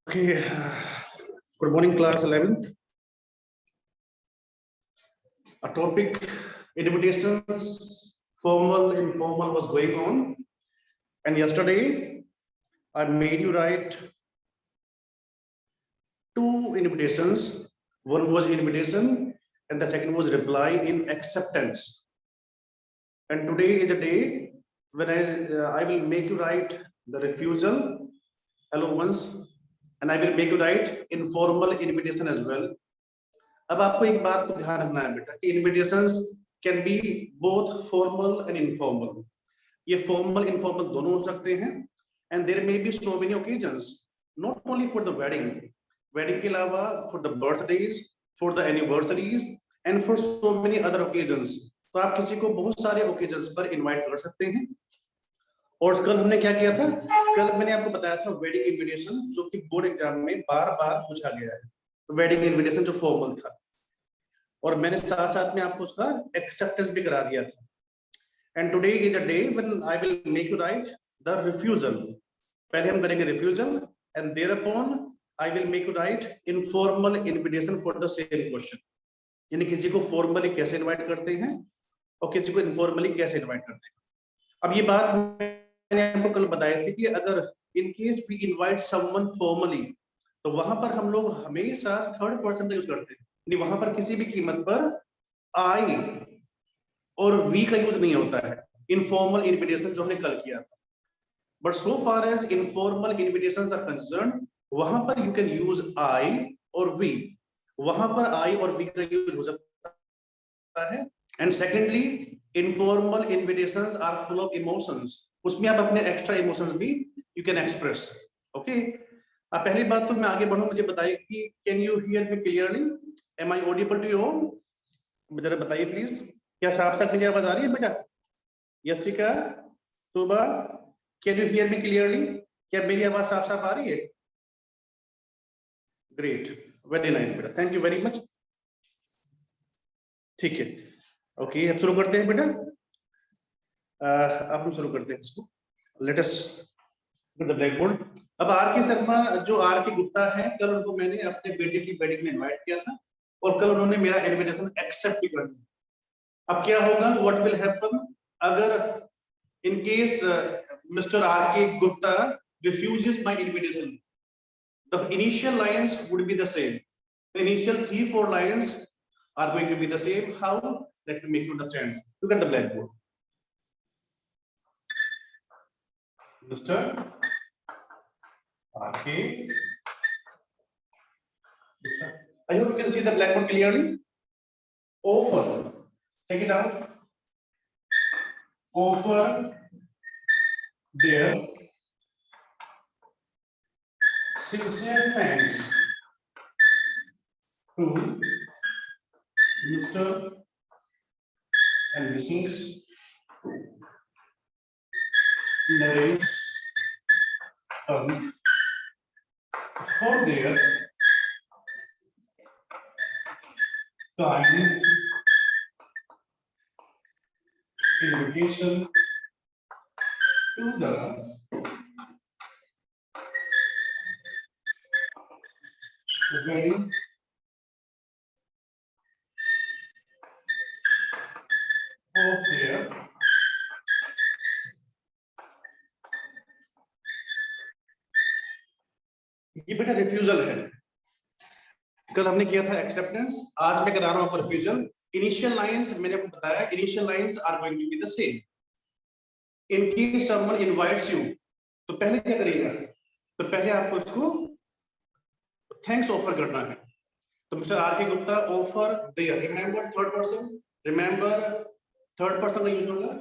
Okay, good morning, class 11th. A topic invitations, formal, informal was going on, and yesterday I made you write two invitations. One was invitation, and the second was reply in acceptance. And today is a day when I will make you write the refusal, allowance, and I will make you write informal invitation as well. अब आपको एक बात को ध्यान रखना है बेटा कि invitations can be both formal and informal. ये फॉर्मल इनफॉर्मल दोनों हो सकते हैं and there may be so many occasions not only for the wedding के अलावा for the birthdays, for the anniversaries and for so many other occasions. तो आप किसी को बहुत सारे ओकेजन्स पर इनवाइट कर सकते हैं. और कल हमने क्या किया था? कल मैंने आपको बताया था वेडिंग इनविटेशन जो कि बोर्ड एग्जाम में बार बार पूछा गया है. तो वेडिंग इनविटेशन जो फॉर्मल था और मैंने साथ साथ में आपको उसका एक्सेप्टेंस भी करा दिया था. And today is a day when I will make you write the refusal. पहले हम करेंगे refusal and thereupon I will make you write informal invitation for the same question. यानी किसी को फॉर्मली कैसे इनवाइट करते हैं और किसी को इनफॉर्मली कैसे इनवाइट करते हैं. अब ये बात मैंने आपको कल बताई थी कि अगर in case we invite someone formally तो वहां पर हम लोग हमेशा थर्ड पर्सन का यूज करते हैं. यानी वहां पर किसी भी कीमत पर आई और वी का यूज नहीं होता है इनफॉर्मल इनविटेशन जो हमने कल किया था. But so far as informal invitations are concern वहां पर यू कैन यूज आई और वी. वहां पर आई और वी का यूज हो सकता है. And secondly informal invitations are full of emotions. उसमें आप अपने एक्स्ट्रा इमोशंस भी यू कैन एक्सप्रेस. ओके, अब पहली बात तो मैं आगे बढ़ूं, मुझे बताइए कि can you hear me clearly? Am I audible to you? जरा बताइए प्लीज, क्या साफ साफ मेरी आवाज आ रही है बेटा? Yashika, Tuba, can you hear me clearly? क्या मेरी आवाज साफ साफ आ रही है? ग्रेट, वेरी नाइस बेटा, थैंक यू वेरी मच. ठीक है, ओके, अब शुरू करते हैं बेटा. अब हम शुरू करते हैं इसको. Let us the black board. अब आर के शर्मा जो आर के गुप्ता है, कल उनको मैंने अपने बेटे की वेडिंग में इनवाइट किया था और कल उन्होंने मेरा इनविटेशन एक्सेप्ट भी कर दिया. अब क्या होगा, व्हाट विल हैपन अगर in case mister R K Gupta refuses my invitation? The initial lines would be the same. The initial 3-4 lines are going to be the same. How? Let me make you understand. Look at the blackboard. Mr. RK. I hope you can see the blackboard clearly. Offer. Take it out. Offer their sincere thanks to Mr. and Mrs. Naresh Pant for their kind invitation to the wedding of their ये बेटा refusal है. कल हमने किया था acceptance, आज मैं करा रहा हूं रिफ्यूजल. इनिशियल लाइंस मैंने आपको बताया, initial lines are going to be the same. In case someone invites you तो पहले क्या करिएगा, तो पहले आपको इसको थैंक्स ऑफर करना है. तो Mr R K Gupta offer their, remember third person, remember third person का यूज होगा.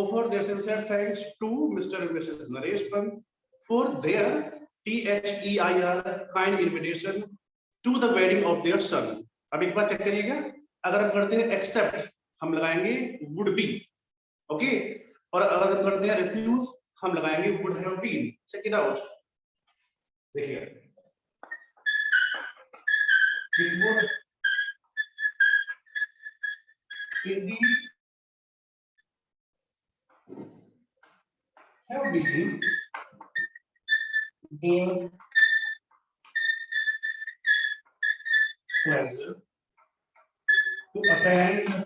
Offer their sincere thanks to Mr and Mrs Naresh Pant for their THEIR kind invitation to the wedding of their son. अब एक बार check करिएगा, अगर हम करते हैं accept हम लगाएंगे वुड बी. ओके, और अगर हम करते हैं रिफ्यूज हम लगाएंगे would have been. Check it out. देखिए, it would indeed have been their pleasure to attend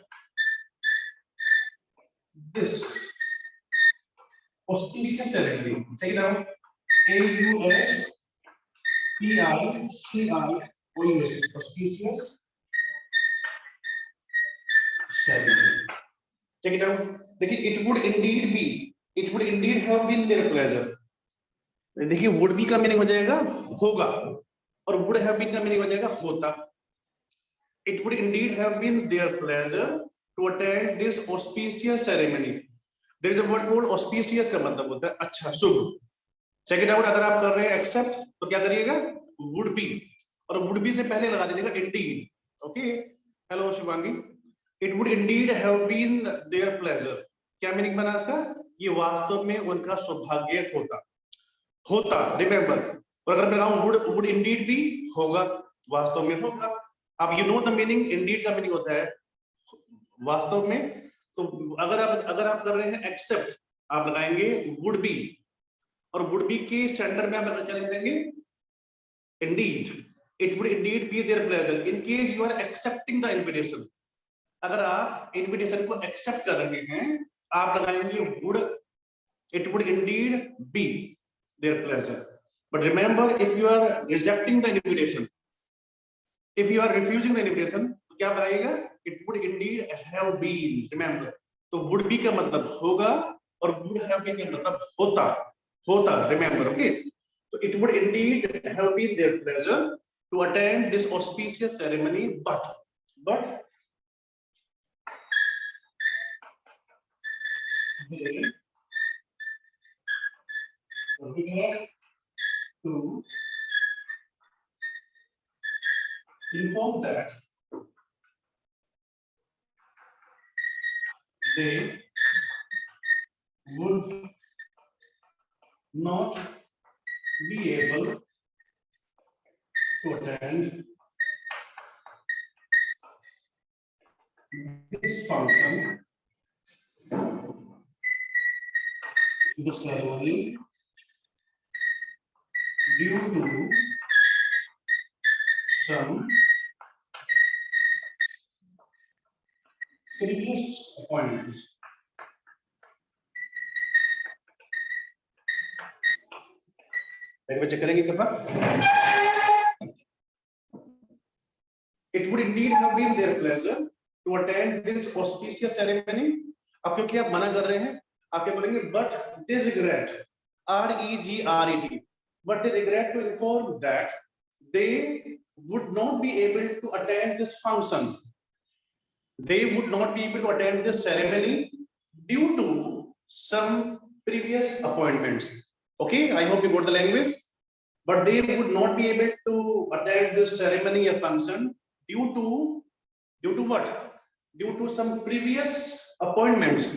this auspicious ceremony. Check it out. AUSPICIOUS. Auspicious ceremony. Check it out. देखिए, it would indeed have been their pleasure. देखिए, would be का meaning हो जाएगा होगा, और would have been का meaning हो जाएगा होता. It would indeed have been their pleasure to attend this auspicious ceremony. There is a word called auspicious का मतलब होता है अच्छा, शुभ. Check it out. अगर आप कर रहे हैं accept तो क्या करिएगा? Would be, और would be से पहले लगा दीजिएगा indeed. Okay. Hello Shivangi. It would indeed have been their pleasure. क्या मीनिंग बना इसका? ये वास्तव में उनका सौभाग्य होता. Remember. और अगर मैं कहूँ would indeed be, होगा, वास्तव में होगा. अब you know the meaning. Indeed का मीनिंग होता है वास्तव में. तो अगर आप कर रहे हैं accept, आप लगाएंगे would be, और would be के सेंटर में आप क्या लिख देंगे? Indeed. It would indeed be their pleasure in case you are accepting the invitation. अगर आप invitation को accept कर रहे हैं, आप लगाएंगे would. It would indeed be their pleasure. But remember, if you are rejecting the invitation, if you are refusing the invitation, तो क्या बताइएगा? It would indeed have been. Remember, तो would be का मतलब होगा, और would have been का मतलब होता. Remember, okay? So it would indeed have been their pleasure to attend this auspicious ceremony, but they regret to inform that they would not be able to attend this function, the ceremony, due to some previous appointments. Check करेंगे एक दफा. It would indeed have been their pleasure to attend this auspicious ceremony. अब क्योंकि आप मना कर रहे हैं, आप क्या बोलेंगे? But they regret, REGRET, but they regret to inform that they would not be able to attend this function. They would not be able to attend this ceremony due to some previous appointments. Okay, I hope you got the language. But they would not be able to attend this ceremony or function due to what? Due to some previous appointments.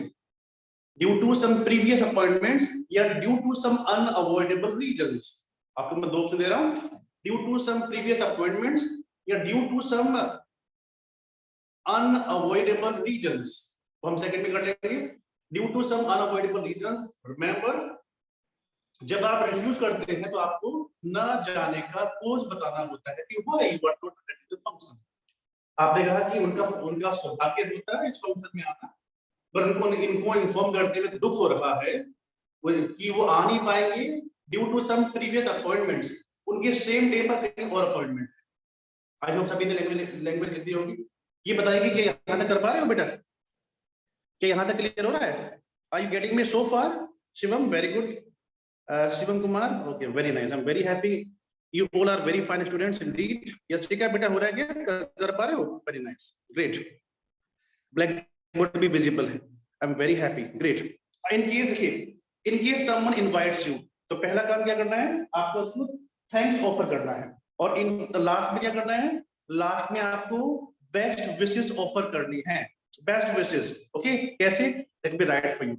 Due to some previous appointments, या due to some unavoidable reasons. आपको मैं दो option दे रहा हूं. Due to some previous appointments, या due to some unavoidable reasons. तो हम second में कर लेंगे. Due to some unavoidable reasons. Remember, जब आप रिफ्यूज करते हैं तो आपको न जाने का कोज बताना होता है कि why you are not attending the function. आपने कहा कि उनका सौभाग्य होता है इस फंक्शन में आना, पर इनको इन्फॉर्म करते हुए दुख हो रहा है कि वो आ नहीं पाएंगे due to some previous appointments. उनके सेम डे पर कहीं और अपॉइंटमेंट. आई होप सभी ने लैंग्वेज लिख दी होगी. ये बताएगी कि यहां तक कर पा रहे हो बेटा? क्या यहां तक क्लियर हो रहा है? Are you getting me so far? Shivam, very good. Shivam Kumar, okay, very nice. I'm very happy. You all are very fine students indeed. Yes, ठीक है बेटा, हो रहा है क्या? कर पा रहे हो? Very nice, great. Blackboard भी visible है. I'm very happy, great. In case देखिए, in case someone invites you, तो पहला काम क्या करना है? आपको उसको thanks offer करना है. और इन लास्ट में क्या करना है? लास्ट में आपको best wishes offer करनी है. Best wishes, okay? कैसे? Let me write for you.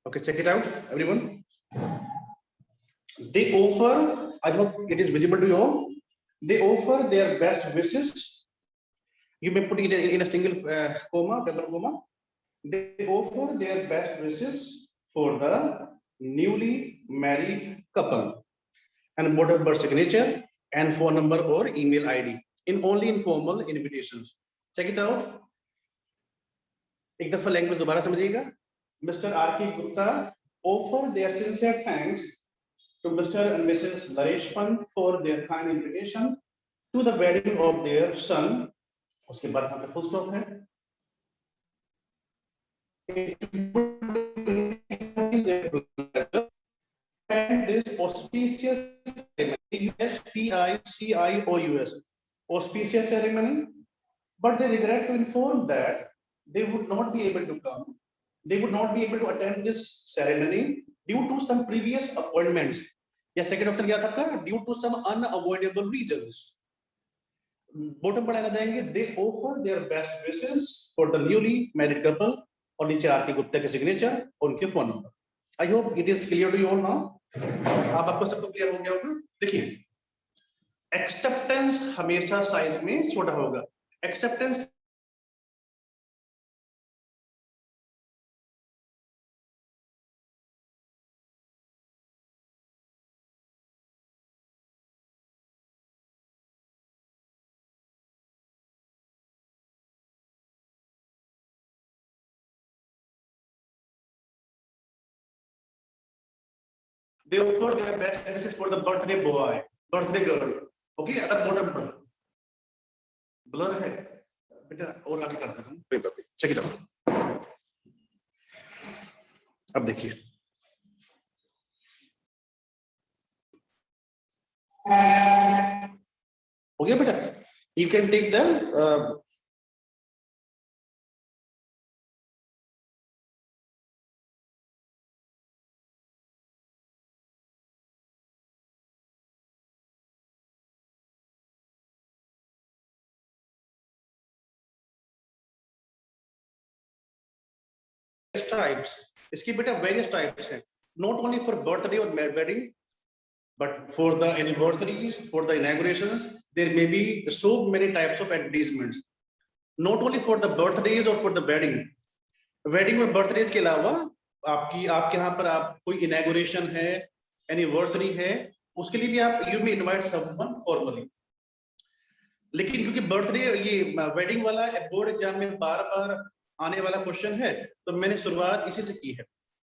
Okay, check it out, everyone. They offer, I hope it is visible to you all. They offer their best wishes. You may put it in a single comma, double comma. They offer their best wishes for the newly married couple and bottom birth signature and phone number or email ID in only informal invitations. Check it out. एक दफा language दोबारा समझिएगा. Mr. R.K. Gupta offer their sincere thanks to Mr. and Mrs. Naresh Pant for their kind invitation to the wedding of their son. उसके बाद यहाँ पे full stop है. And this auspicious ceremony, auspicious ceremony, but they regret to inform that they would not be able to come. They would not be able to attend this ceremony due to some previous appointments. या second option क्या था आपका? Due to some unavoidable reasons. Bottom पर आना जाएंगे. They offer their best wishes for the newly married couple और नीचे R K Gupta के सिग्नेचर और उनके phone number. I hope it is clear to you all now. आप आपको सबको क्लियर हो गया होगा. देखिए, एक्सेप्टेंस हमेशा साइज में छोटा होगा. Acceptance they offer their best wishes for the birthday boy, birthday girl. Okay, at the bottom blur है बेटा और आगे करता हूँ. Check it out. अब देखिए, हो गया बेटा. You can take the types. इसकी बेटा various types हैं. Not only for birthday or wedding, but for the anniversaries, for the inaugurations, there may be so many types of advertisements. Not only for the birthdays or for the wedding. Wedding और birthdays के अलावा आपके यहाँ पर आप कोई inauguration है, anniversary है, उसके लिए भी आप you may invite someone formally. लेकिन क्योंकि बर्थडे ये वेडिंग वाला बोर्ड एग्जाम में बार-बार आने वाला क्वेश्चन है, तो मैंने शुरुआत इसी से की है.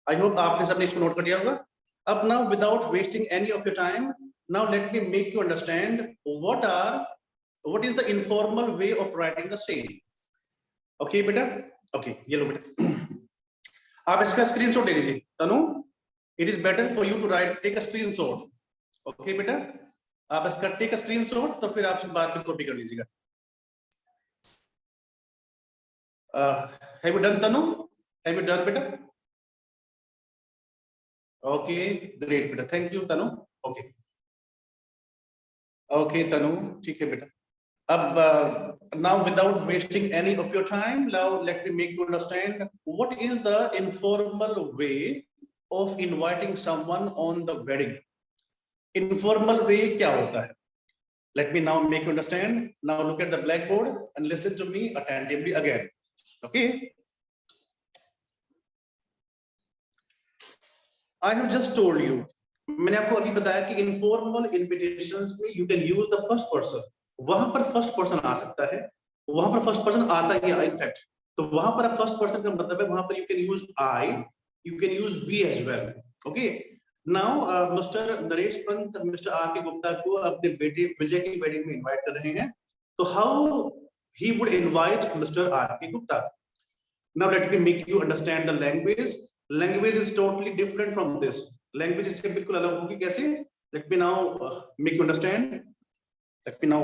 आई होप आपने सबने इसको नोट कर लिया होगा. अब now without wasting any of your time, now let me make you understand what is the informal way of writing the same. Okay बेटा, ओके ये लो बेटा, आप इसका स्क्रीनशॉट ले लीजिए. Tanu, it is better for you to write, take a screenshot. Okay बेटा, आप इसका टेक अ स्क्रीनशॉट, तो फिर आप बाद में कॉपी कर लीजिएगा. Have you done, Tanu? Have you done, बेटा? Okay, great बेटा. Thank you, Tanu. Okay. Okay, Tanu. ठीक है बेटा. अब now without wasting any of your time, now let me make you understand what is the informal way of inviting someone on the wedding. Informal way क्या होता है? Let me now make you understand. Now look at the blackboard and listen to me attentively again. Okay. I have just told you. मैंने आपको अभी बताया कि informal invitations में you can use the first person. वहां पर first person आ सकता है. वहां पर first person आता ही है in fact. तो वहां पर first person का मतलब है वहां पर you can use I, you can use we as well. Okay. Now Mr. Naresh Pant, Mr. R.K. Gupta को अपने बेटे विजय की वेडिंग में इनवाइट कर रहे हैं. तो how he would invite Mr. R.K. Gupta? Now let me make you understand the language. Language is totally different from this. Language इससे बिल्कुल अलग होगी. कैसे? Let me now make you understand. Let me now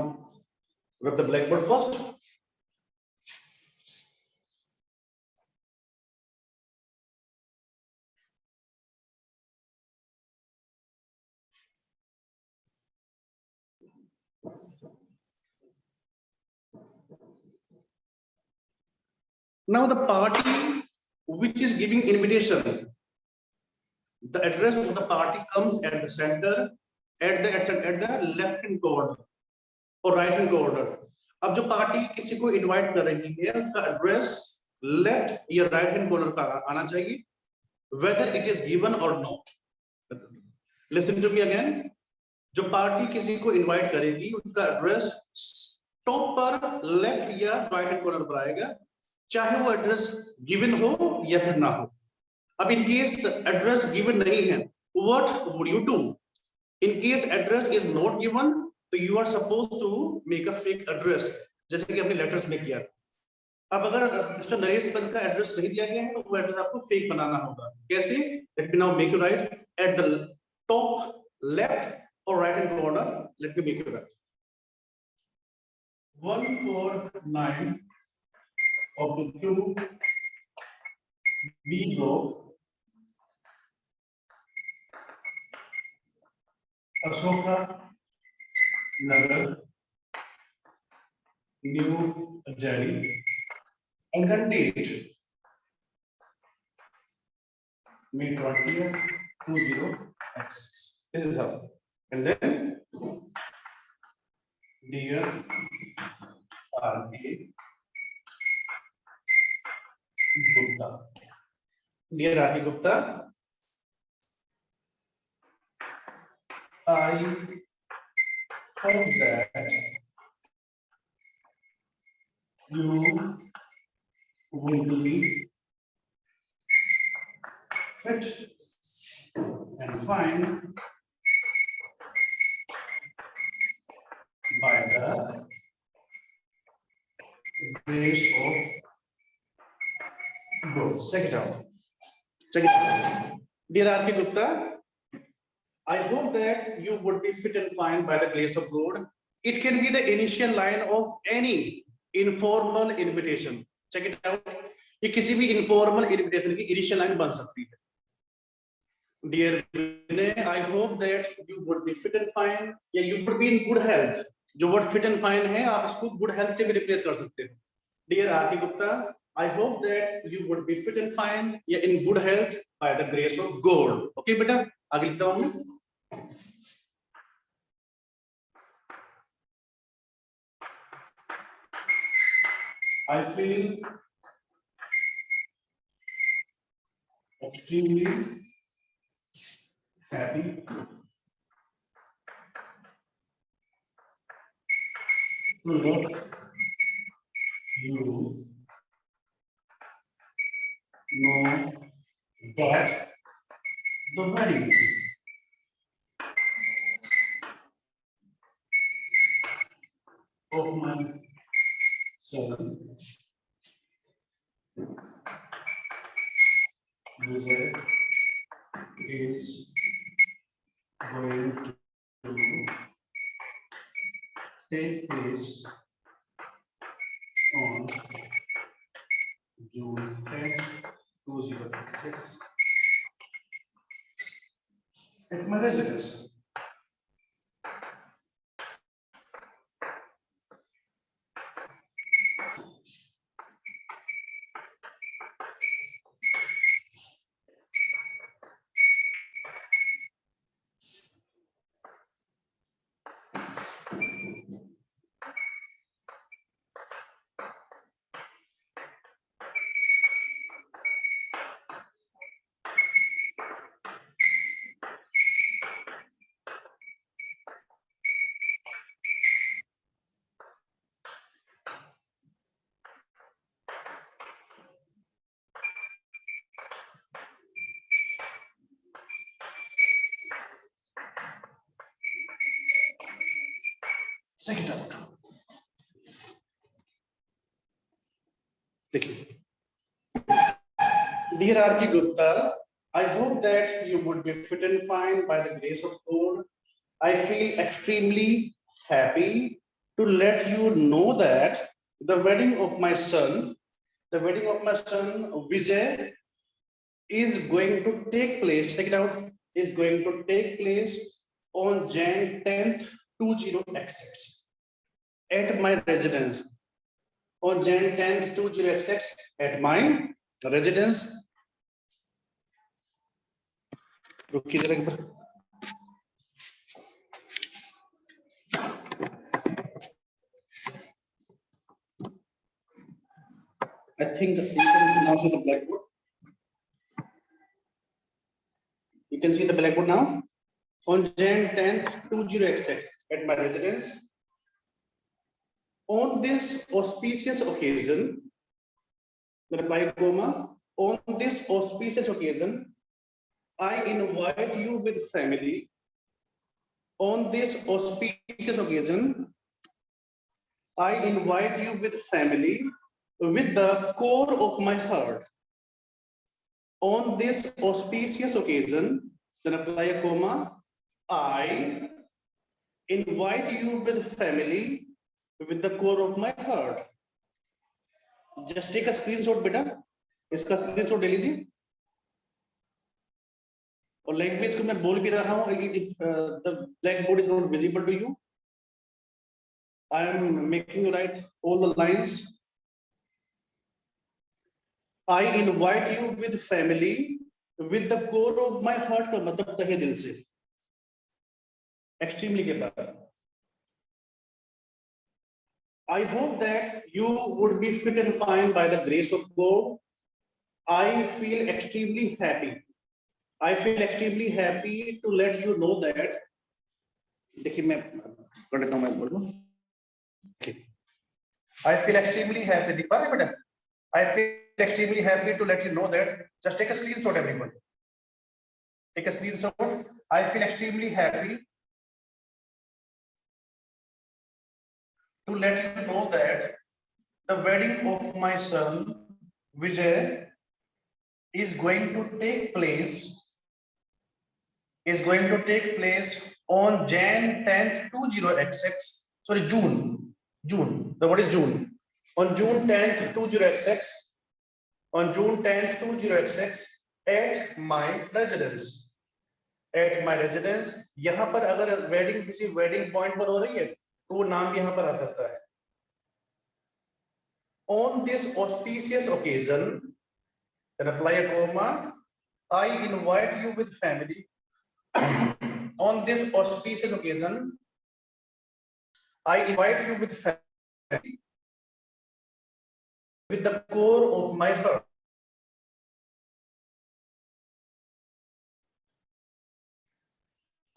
rub the blackboard first. Now the party which is giving invitation, The address of the party comes at the center, at the left hand corner और right hand corner. अब जो party किसी को invite कर रही है उसका address left या राइट हैंड कॉर्नर पर आना चाहिए, वेदर इट इज गिवन और not. Listen to me again. जो पार्टी किसी को इनवाइट करेगी उसका एड्रेस टॉप पर लेफ्ट या राइट हैंड कॉर्नर पर आएगा, चाहे वो एड्रेस गिवन हो या फिर ना हो. अब इन केस एड्रेस गिवन नहीं है, what would you do? In case address is not given, तो you are suppose to make a fake address, जैसे कि अपने लेटर्स में किया. अब अगर मिस्टर नरेश पंत का एड्रेस नहीं दिया गया है तो वो एड्रेस आपको फेक बनाना होगा. कैसे? Let me now make you write at the top left और right hand corner. Let me make you write 149 of the 2 B block, Ashoka Nagar, New Delhi, and contained May 20th 20x. This is how. And then dear R.K. Gupta. Dear R.K. Gupta, I hope that you will be fit and fine by the grace of God. Check it out. Check it out. Dear R.K. Gupta, I hope that you would be fit and fine by the grace of God. It can be the initial line of any informal invitation. Check it out. ये किसी भी informal invitation की initial line बन सकती है. Dear Vinay, I hope that you would be fit and fine. या you would be in good health. जो word fit and fine है आप इसको good health से भी replace कर सकते हो. Dear R.K. Gupta, I hope that you would be fit and fine या in good health by the grace of God. Okay बेटा, आगे लिखता हूँ मैं. I feel extremely happy to let you know that the wedding of my son Vijay is going to take place on June 10th, 2006 at my residence. Check it out. Dear R.K. Gupta, I hope that you would be fit and fine by the grace of God. I feel extremely happy to let you know that the wedding of my son Vijay is going to take place. Check it out. Is going to take place on Jan 10th, 20x6 at my residence. On Jan 10th, 20x6 at my residence. रुकिए जरा एक बार। I think you can now see the blackboard. You can see the blackboard now. On Jan 10th, 20XX, at my residence. On this auspicious occasion, reply comma, on this auspicious occasion, I invite you with family. On this auspicious occasion, I invite you with family, with the core of my heart. On this auspicious occasion, then apply a comma, I invite you with family, with the core of my heart. Just take a screenshot, beta. इसका screenshot ले लीजिए. और language को मैं बोल भी रहा हूँ. If the blackboard is not visible to you, I am making you write all the lines. I invite you with family, with the core of my heart का मतलब तहे दिल से. Extremely के बाद. I hope that you would be fit and fine by the grace of God. I feel extremely happy. I feel extremely happy to let you know that. देखिए मैं कर देता हूँ मैं बोल दूँ. Okay. I feel extremely happy. दिख पा रहे बेटा? I feel extremely happy to let you know that. Just take a screenshot, everybody. Take a screenshot. I feel extremely happy to let you know that the wedding of my son Vijay is going to take place on Jan 10th 20XX. Sorry, June. The what is June? On June 10th 20XX. On June 10th 20XX at my residence. At my residence. यहाँ पर अगर wedding किसी wedding point पर हो रही है तो वो नाम भी यहाँ पर आ सकता है. On this auspicious occasion, then apply a comma. I invite you with family. On this auspicious occasion, I invite you with family, with the core of my heart.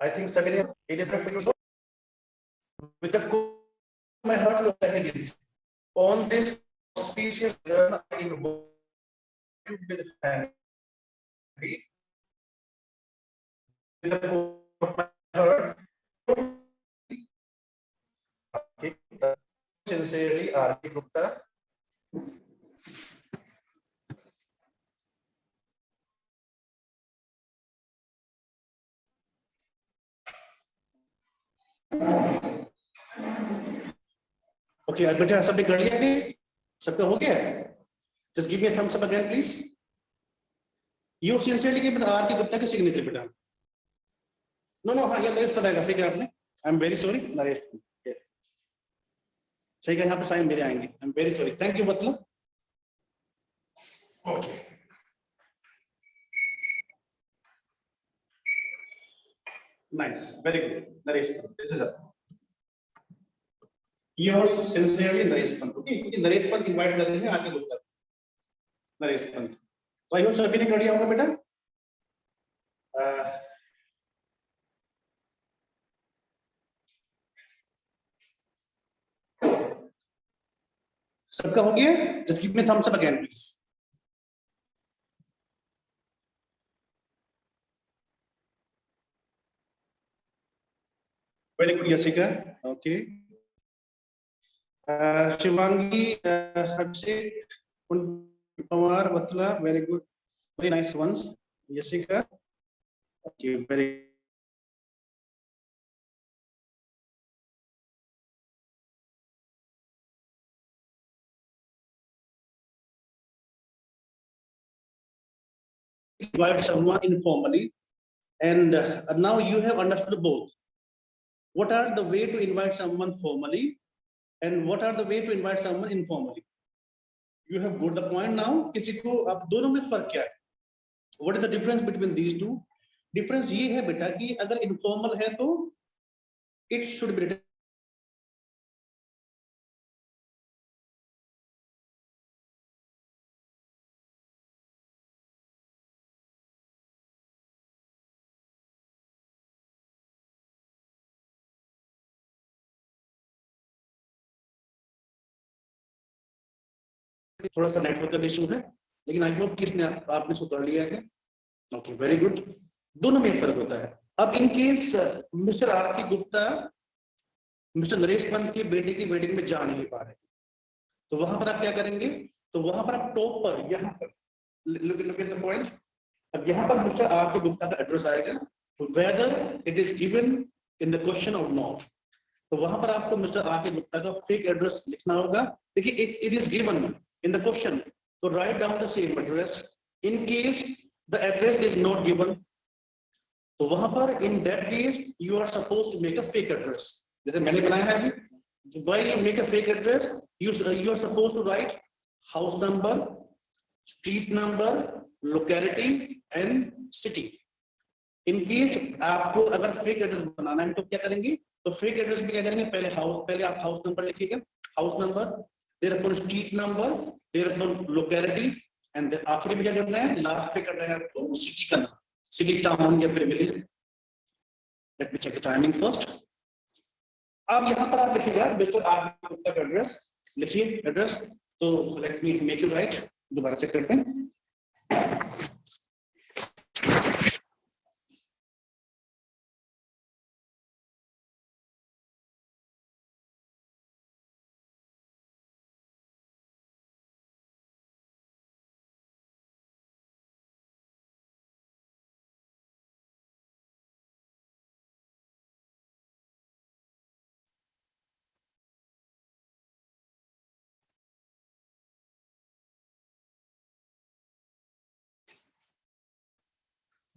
I think 7 8 is with the core of my heart. On this auspicious occasion, I invite you with family, with the core of my heart. Sincerely, R.K. Gupta. Okay, बेटा सबने कर लिया कि सबका हो गया? Just give me a thumbs up again, please. You sincerely के बता R.K. Gupta के सिग्नेचर बेटा. No, हाँ ये नरेश पता है कैसे क्या आपने? I'm very sorry, Naresh. सही कहा यहाँ पे साइन मेरे आएंगे. I'm very sorry. Thank you Vatsal. Okay. Nice, very good. Naresh, this is it. Yours sincerely, Naresh Pant. Okay, क्योंकि नरेश पंत इनवाइट कर रहे हैं आगे गुप्ता. नरेश पंत. तो आई होप सभी ने कर लिया होगा बेटा. सबका हो गया? Just give me thumbs up again, please. Very good, Yasika. Okay. Shivangi, Abhishek, Pawar, Vatsala, very good. Very nice ones. Yasika. Okay, very invite someone informally, and now you have understood both. What are the way to invite someone formally, and what are the way to invite someone informally? You have got the point now. किसी को आप दोनों में फर्क क्या है? What is the difference between these two? Difference ये है बेटा कि अगर इनफॉर्मल है तो इट शुड बी रिटन थोड़ा सा नेटवर्क का इशू है, लेकिन आई होप कि इसने आपने इसको कर लिया है। Okay, very good. दोनों में फर्क होता है। अब in case mister Aarti Gupta mister Naresh Pant की बेटे की वेडिंग में जा नहीं पा रहे, तो वहां पर आप क्या करेंगे? तो वहां पर आप टॉप पर यहाँ पर लुक एट द पॉइंट। अब यहाँ पर मिस्टर आरती गुप्ता का एड्रेस आएगा, weather it is given in the question और नॉट। तो वहां पर आपको मिस्टर आरती गुप्ता का फेक एड्रेस लिखना होगा। देखिए, if it is given in the question तो write down the same address. In case the address is not given, तो वहां पर in that case you are suppose to make a fake address. जैसे मैंने बनाया है अभी, while you make a fake address, you are supposed to write house number, street number, locality and city. In case आपको अगर fake address बनाना है तो क्या करेंगे? तो फेक एड्रेस में क्या करेंगे? पहले आप हाउस नंबर लिखिएगा, house number, thereupon street number, thereupon locality, and आखिरी में क्या करना है? लास्ट पे करना है आपको सिटी का नाम, सिटी, टाउन या फिर village. Let me check the timing first. अब यहाँ पर आप लिखिएगा मिस्टर आर गुप्ता का एड्रेस, लिखिए एड्रेस। तो late me make you right, दोबारा चेक करते हैं।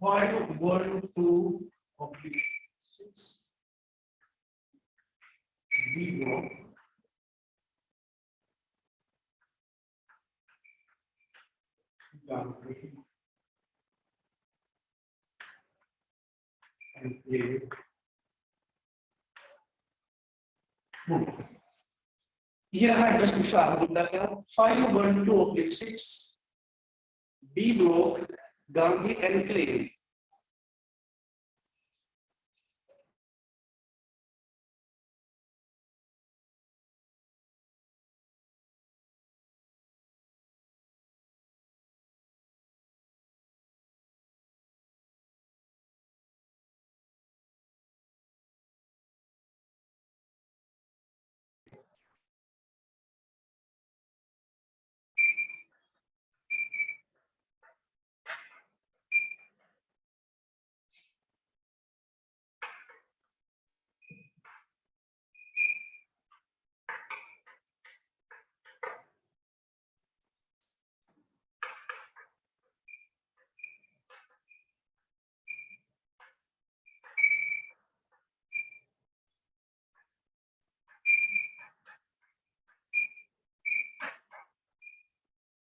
Five 1 2 6 0 and play. ये रहा एड्रेस मिस्टर आर गुप्ता का, 512/6 B block, Gandhi enclave.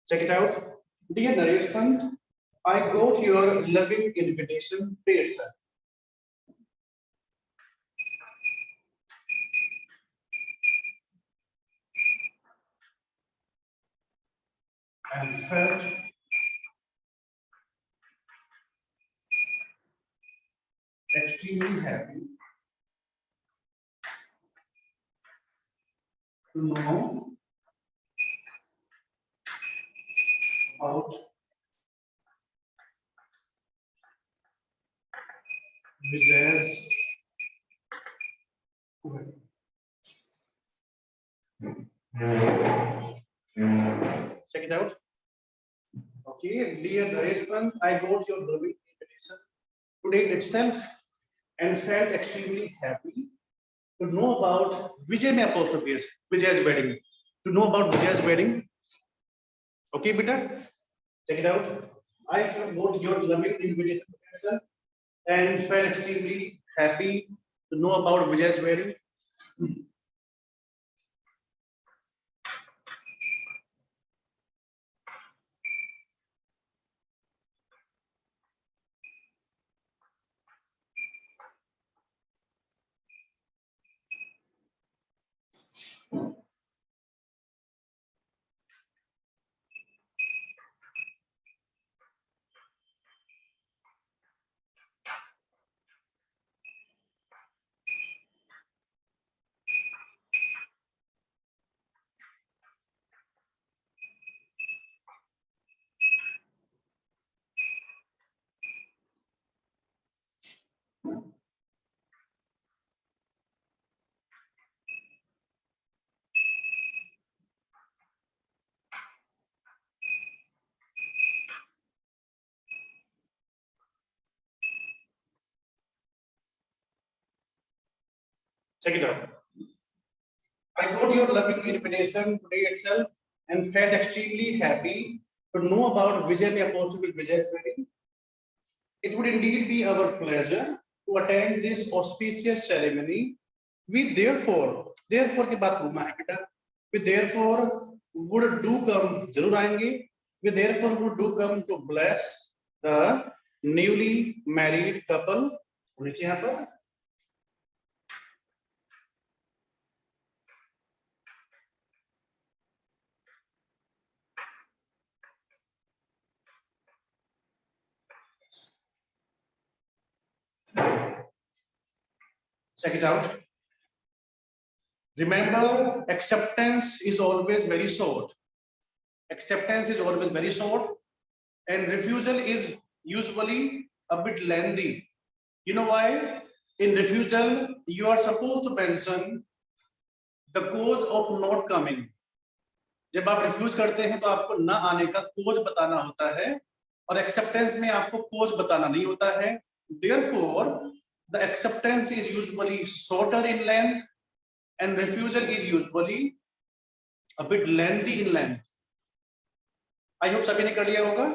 Check it out. Dear Naresh Pant, I got your loving invitation, dear sir. And felt extremely happy to know about Vijay's wedding. Check it out. Okay, dear Naresh Pant, I got your loving invitation today itself and felt extremely happy to know about Vijay mein apostrophe S, Vijay's wedding. To know about Vijay's wedding. Okay, beta, check it out. I got your loving invitation itself and felt extremely happy to know about Vijay's wedding. Check it out. I got your loving invitation today itself and felt extremely happy to know about Vijay Apostolic Vijay's wedding. It would indeed be our pleasure to attend this auspicious ceremony. We therefore के बाद घूमना है बेटा. We therefore would do come, जरूर आएंगे. We therefore would do come to bless the newly married couple. नीचे यहाँ पर. Check it out. Remember, acceptance is always very short. Acceptance is always very short, and refusal is usually a bit lengthy. You know why? In refusal, you are supposed to mention the cause of not coming. जब आप refuse करते हैं तो आपको ना आने का कोज बताना होता है, और एक्सेप्टेंस में आपको कोज बताना नहीं होता है. Therefore, the acceptance is usually shorter in length and refusal is usually a bit lengthy in length. I hope सभी ने कर लिया होगा.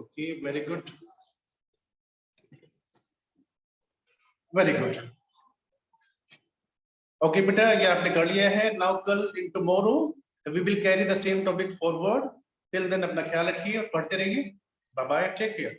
Okay, very good. Very good. Okay, बेटा ये आपने कर लिया है. Now कल in tomorrow we will carry the same topic forward. Till then अपना ख्याल रखिए और पढ़ते रहिए. Bye bye. Take care.